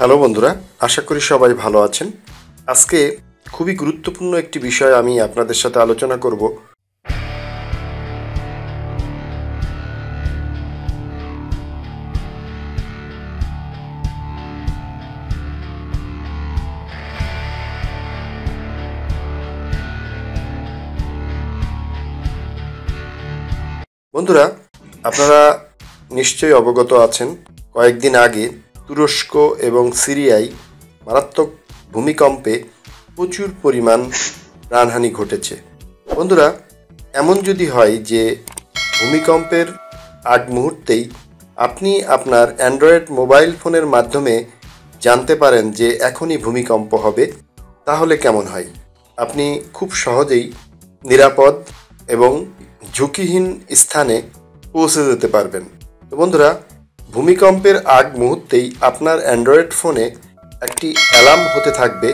Hello বন্ধুরা, আশা করি সবাই ভালো আছেন। আজকে খুবই গুরুত্বপূর্ণ একটি বিষয় আমি আপনাদের সাথে আলোচনা করব। বন্ধুরা, আপনারা নিশ্চয়ই অবগত আছেন, কয়েকদিন আগে তুরস্ক এবং সিরিয়ায় মারাত্মক ভূমিকম্পে প্রচুর পরিমাণ প্রাণহানি ঘটেছে। বন্ধুরা, এমন যদি হয় যে ভূমিকম্পের আগ মুহূর্তেই আপনি আপনার অ্যান্ড্রয়েড মোবাইল ফোনের মাধ্যমে জানতে পারেন যে এখনই ভূমিকম্প হবে, তাহলে কেমন হয়? আপনি খুব সহজেই নিরাপদ এবং ঝুঁকিহীন স্থানে পৌঁছে যেতে পারবেন। তো বন্ধুরা, ভূমিকম্পের আগ মুহূর্তেই আপনার অ্যান্ড্রয়েড ফোনে একটি অ্যালার্ম হতে থাকবে।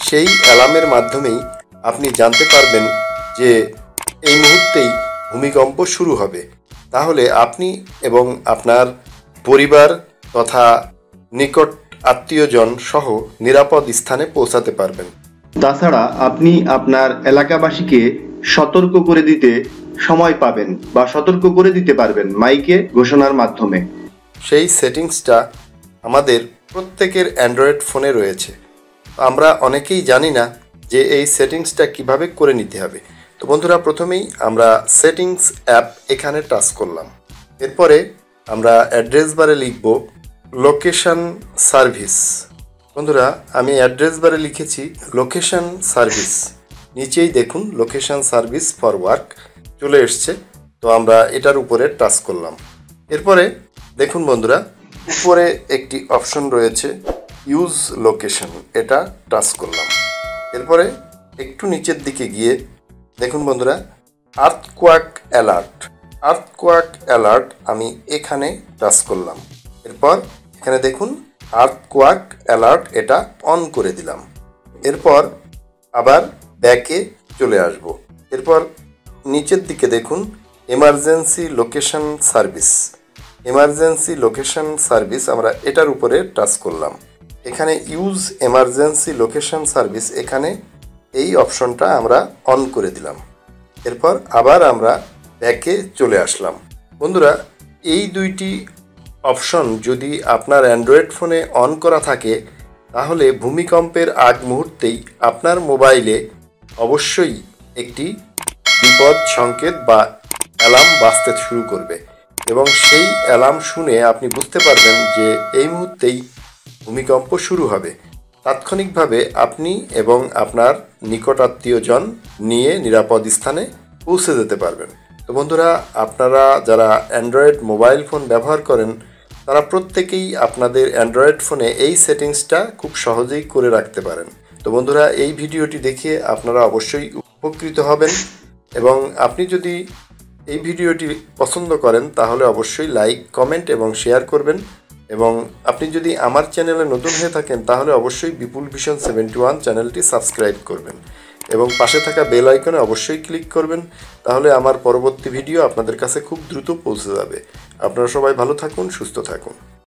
সেই অ্যালার্মের মাধ্যমেই আপনি জানতে পারবেন যে এই মুহূর্তেই ভূমিকম্প শুরু হবে। তাহলে আপনি এবং আপনার পরিবার তথা নিকট আত্মীয়জন সহ নিরাপদ স্থানে পৌঁছাতে পারবেন। তাছাড়া আপনি আপনার এলাকাবাসীকে সতর্ক করে দিতে সময় পাবেন বা সতর্ক করে দিতে পারবেন মাইকে ঘোষণার মাধ্যমে। সেই সেটিংসটা আমাদের প্রত্যেকের অ্যান্ড্রয়েড ফোনে রয়েছে। আমরা অনেকেই জানি না যে এই সেটিংসটা কিভাবে করে নিতে হবে। তো বন্ধুরা, প্রথমেই আমরা সেটিংস অ্যাপ এখানে টাচ করলাম। এরপরে আমরা অ্যাড্রেস বারে লিখব লোকেশন সার্ভিস। বন্ধুরা, আমি অ্যাড্রেস বারে লিখেছি লোকেশন সার্ভিস। নিচেই দেখুন লোকেশন সার্ভিস ফর ওয়ার্ক চলে এসছে। তো আমরা এটার উপরে টাচ করলাম। এরপরে দেখুন বন্ধুরা, উপরে একটি অপশন রয়েছে ইউজ লোকেশন, এটা টাচ করলাম। এরপরে একটু নিচের দিকে গিয়ে দেখুন বন্ধুরা, আর্থকোয়াক অ্যালার্ট আমি এখানে টাচ করলাম। এরপর এখানে দেখুন আর্থকোয়াক অ্যালার্ট, এটা অন করে দিলাম। এরপর আবার ব্যাকে চলে আসব। এরপর নিচের দিকে দেখুন এমার্জেন্সি লোকেশন সার্ভিস, আমরা এটার উপরে টাচ করলাম। এখানে ইউজ এমার্জেন্সি লোকেশন সার্ভিস, এখানে এই অপশনটা আমরা অন করে দিলাম। এরপর আবার আমরা ব্যাকে চলে আসলাম। বন্ধুরা, এই দুইটি অপশন যদি আপনার অ্যান্ড্রয়েড ফোনে অন করা থাকে, তাহলে ভূমিকম্পের আগ মুহূর্তেই আপনার মোবাইলে অবশ্যই একটি বিপদ সংকেত বা অ্যালার্ম বাজতে শুরু করবে এবং সেই অ্যালার্ম শুনে আপনি বুঝতে পারবেন যে এই মুহূর্তেই ভূমিকম্প শুরু হবে। তাৎক্ষণিকভাবে আপনি এবং আপনার নিকট আত্মীয়জন নিয়ে নিরাপদ স্থানে পৌঁছে যেতে পারবেন। তো বন্ধুরা, আপনারা যারা অ্যান্ড্রয়েড মোবাইল ফোন ব্যবহার করেন, তারা প্রত্যেকেই আপনাদের অ্যান্ড্রয়েড ফোনে এই সেটিংসটা খুব সহজেই করে রাখতে পারেন। তো বন্ধুরা, এই ভিডিওটি দেখে আপনারা অবশ্যই উপকৃত হবেন এবং আপনি যদি এই ভিডিওটি পছন্দ করেন তাহলে অবশ্যই লাইক, কমেন্ট এবং শেয়ার করবেন। এবং আপনি যদি আমার চ্যানেলে নতুন হয়ে থাকেন তাহলে অবশ্যই বিপুল ভিশন 71 চ্যানেলটি সাবস্ক্রাইব করবেন এবং পাশে থাকা বেল আইকনে অবশ্যই ক্লিক করবেন। তাহলে আমার পরবর্তী ভিডিও আপনাদের কাছে খুব দ্রুত পৌঁছে যাবে। আপনারা সবাই ভালো থাকুন, সুস্থ থাকুন।